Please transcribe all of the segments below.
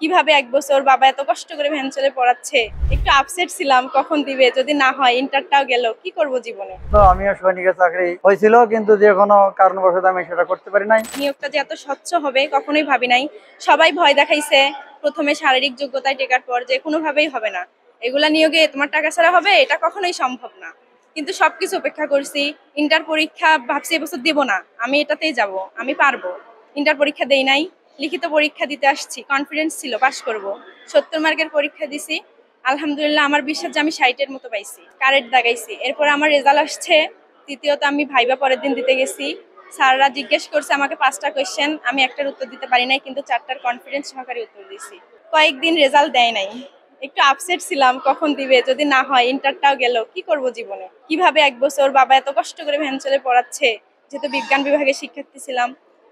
কিভাবে ১ বছর বাবা এত কষ্ট করে ভ্যান চালিয়ে পড়াচ্ছে। একটু আপসেট ছিলাম কখন দিবে, যদি না হয় ইন্টারটাও গেল, কি করব জীবনে। তো আমিও সৈনিকের চাকরি হয়েছিল, কিন্তু যে কোনো কারণবশত আমি সেটা করতে পারি নাই। নিয়োগটা যে এত স্বচ্ছ হবে কখনোই ভাবি নাই। সবাই ভয় দেখাইছে প্রথমে শারীরিক যোগ্যতায় টেকার পর যে কোনোভাবেই হবে না, এগুলা নিয়োগে তোমার টাকা ছাড়া হবে, এটা কখনোই সম্ভব না। কিন্তু সবকিছু উপেক্ষা করছি। ইন্টার পরীক্ষা ভাবছি এবছর দেব না, আমি এটাতেই যাব, আমি পারবো। ইন্টার পরীক্ষা দেই নাই, লিখিত পরীক্ষা দিতে আসছি, কনফিডেন্স ছিল পাশ করব। ৭০ মার্কের পরীক্ষা দিছি, আলহামদুলিল্লাহ আমার বিশ্বাস যে আমি ৬০-এর মতো পাইছি, কারেক্ট দাগাইছি। এরপর আমার রেজাল্ট আসছে। তৃতীয়ত আমি ভাইবা পরের দিন দিতে গেছি। স্যাররা জিজ্ঞেস করছে আমাকে ৫টা কোয়েশ্চেন, আমি একটার উত্তর দিতে পারি নাই, কিন্তু ৪টার কনফিডেন্স সহকারে উত্তর দিছি। কয়েকদিন রেজাল্ট দেয় নাই, একটু আপসেট ছিলাম কখন দিবে, যদি না হয় ইন্টারটাও গেল, কি করব জীবনে। কিভাবে ১ বছর বাবা এত কষ্ট করে ভ্যান চালিয়ে পড়াচ্ছে, যেহেতু বিজ্ঞান বিভাগে শিক্ষার্থী ছিলাম,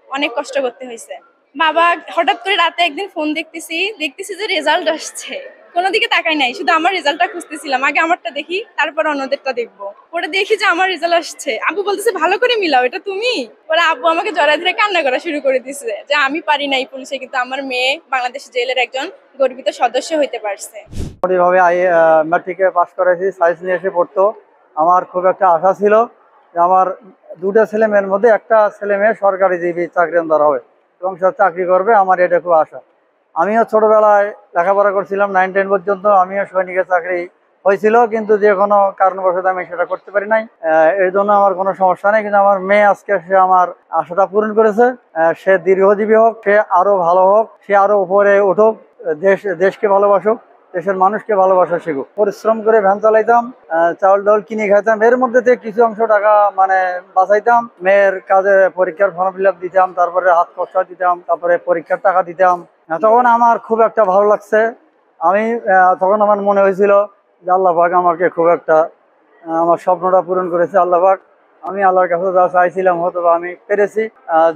অনেক কষ্ট করতে হয়েছে। বাবা হঠাৎ করে রাতে একদিন ফোন দেখতেছি যে রেজাল্ট আসছে। কোনো দিকে তাকাই নাই, শুধু আমার রেজাল্টটা খুঁজতেছিলাম, আগে আমারটা দেখি তারপর অন্যদেরটা দেখবো। পরে দেখি যে আমার রেজাল্ট আসছে, আব্বু বলতেছে ভালো করে মিলাও, এটা তুমি। পরে আব্বু আমাকে জড়ায় ধরে কান্না করা শুরু করে দিছে যে আমি পারি নাই পুলিশে, কিন্তু আমার মেয়ে বাংলাদেশ জেলের একজন গর্বিত সদস্য হইতে পারছে। মোটামুটিভাবে ম্যাট্রিকে পাস করেছি, সায়েন্স নিয়ে এসে পড়তো। আমার খুব একটা আশা ছিল যে আমার দুটো ছেলে মেয়ের মধ্যে একটা ছেলে মেয়ে সরকারি জীবী চাকরিদার হবে এবং সে চাকরি করবে, আমার এটা খুব আশা। আমিও ছোটবেলায় লেখাপড়া করছিলাম 9-10 পর্যন্ত, আমিও সৈনিকের চাকরি হয়েছিল, কিন্তু যে কোনো কারণবশত আমি সেটা করতে পারি নাই। এর জন্য আমার কোনো সমস্যা নেই, কিন্তু আমার মেয়ে আজকে সে আমার আশাটা পূরণ করেছে। সে দীর্ঘজীবী হোক, সে আরো ভালো হোক, সে আরো উপরে উঠুক, দেশকে ভালোবাসুক, দেশের মানুষকে ভালোবাসা শিখুক। পরিশ্রম করে ভ্যান চালাইতাম, চাউল ডাউল কিনে খাইতাম, এর মধ্যে থেকে কিছু অংশ টাকা মানে বাঁচাইতাম। মেয়ের কাজে পরীক্ষার ফর্ম ফিল আপ দিতাম, তারপরে হাত খরচা দিতাম, তারপরে পরীক্ষার টাকা দিতাম। তখন আমার খুব একটা ভালো লাগছে। আমি তখন আমার মনে হয়েছিল যে আল্লাহ পাক আমাকে খুব একটা আমার স্বপ্নটা পূরণ করেছে আল্লাহ পাক। আমি আল্লাহর কাছে যা চাইছিলাম হয়তো আমি পেরেছি।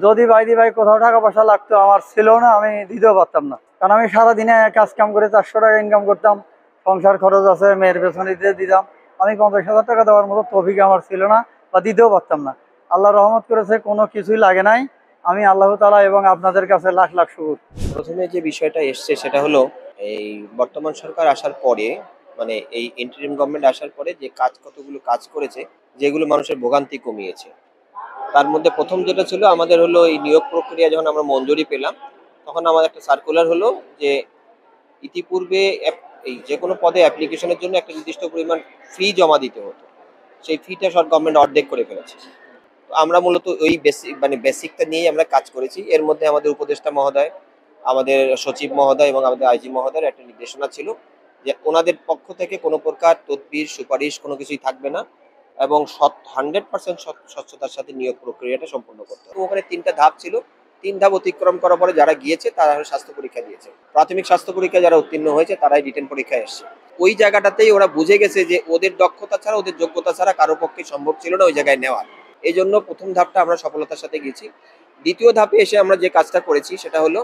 যদি ভাই কোথাও টাকা পয়সা লাগতো, আমার ছিল না, আমি দিতেও পারতাম না, কারণ আমি সারাদিনে কাজ কাম করে 400 টাকা ইনকাম করতাম। সংসার খরচ আছে, মেয়ের পেছনে দিতে দিতাম। আমি 50,000 টাকা দেওয়ার মতো তৌফিক আমার ছিল না, বা দিতেও পারতাম না। আল্লাহ রহমত করেছে, কোনো কিছুই লাগে নাই। আমি আল্লাহ তাআলা এবং আপনাদের কাছে লাখ লাখ শুকর। প্রথমে যে বিষয়টা এসছে সেটা হলো এই বর্তমান সরকার আসার পরে, মানে এই ইন্টারিম গভর্নমেন্ট আসার পরে যে কতগুলো কাজ করেছে যেগুলো মানুষের ভোগান্তি কমিয়েছে। তার মধ্যে প্রথম যেটা ছিল আমাদের হলো এই নিয়োগ প্রক্রিয়া, যখন আমরা মঞ্জুরি পেলাম তখন আমাদের একটা সার্কুলার হলো যে ইতিপূর্বে এই যে কোনো পদে অ্যাপ্লিকেশনের জন্য একটা নির্দিষ্ট পরিমাণ ফি জমা দিতে হতো, সেই ফিটা সব গভর্নমেন্ট অর্ধেক করে ফেলেছে। তো আমরা মূলত ওই বেসিকটা নিয়েই আমরা কাজ করেছি। এর মধ্যে আমাদের উপদেষ্টা মহোদয়, আমাদের সচিব মহোদয় এবং আমাদের আইজি মহোদয়ের একটা নির্দেশনা ছিল যে ওনাদের পক্ষ থেকে কোনো প্রকার তদবির সুপারিশ কোনো কিছুই থাকবে না এবং 100% স্বচ্ছতার সাথে নিয়োগ প্রক্রিয়াটা সম্পন্ন করতে হবে। ওখানে 3টা ধাপ ছিল। 3 ধাপ অতিক্রম করার পরে যারা গিয়েছে তারা স্বাস্থ্য পরীক্ষা দিয়েছে। প্রাথমিক স্বাস্থ্য পরীক্ষা যারা উত্তীর্ণ হয়েছে তারাই রিটেন পরীক্ষায় এসছে। ওই জায়গাটাতেই ওরা বুঝে গেছে যে ওদের দক্ষতা ছাড়া, ওদের যোগ্যতা ছাড়া কারো পক্ষে সম্ভব ছিল না ওই জায়গায় নেওয়ার। এই জন্য প্রথম ধাপটা আমরা সফলতার সাথে গেছি। দ্বিতীয় ধাপে এসে আমরা যে কাজটা করেছি সেটা হলো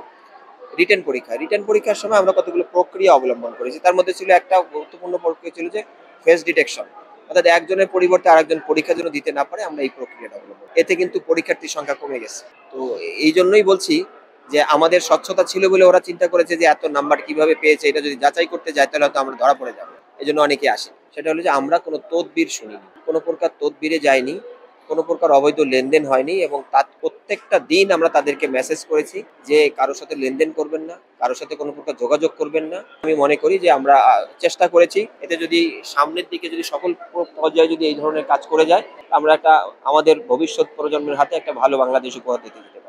রিটেন পরীক্ষা। রিটেন পরীক্ষার সময় আমরা কতগুলো প্রক্রিয়া অবলম্বন করেছি। তার মধ্যে ছিল একটা গুরুত্বপূর্ণ প্রক্রিয়া ছিল যে ফেস ডিটেকশন, অর্থাৎ একজনের পরিবর্তে আরেকজন পরীক্ষা যেন দিতে না পারে, আমরা এই প্রক্রিয়াটা অবলম্বন। এতে কিন্তু পরীক্ষার্থীর সংখ্যা কমে গেছে। তো এই জন্যই বলছি যে আমাদের স্বচ্ছতা ছিল বলে ওরা চিন্তা করেছে যে এত নাম্বার কিভাবে পেয়েছে, এটা যদি যাচাই করতে যায় তাহলে হয়তো আমরা ধরা পড়ে যাবো। এই জন্য অনেকে আসে। সেটা হলো যে আমরা কোনো তদবির শুনিনি, কোনো প্রকার তদবিরে যাইনি, কোনো প্রকার অবৈধ লেনদেন হয়নি এবং তার প্রত্যেকটা দিন আমরা তাদেরকে মেসেজ করেছি যে কারোর সাথে লেনদেন করবেন না, কারোর সাথে কোনো প্রকার যোগাযোগ করবেন না। আমি মনে করি যে আমরা চেষ্টা করেছি, এতে যদি সামনের দিকে যদি সকল পর্যায়ে যদি এই ধরনের কাজ করে যায়, আমরা একটা আমাদের ভবিষ্যৎ প্রজন্মের হাতে একটা ভালো বাংলাদেশ উপহার দিতে পারি।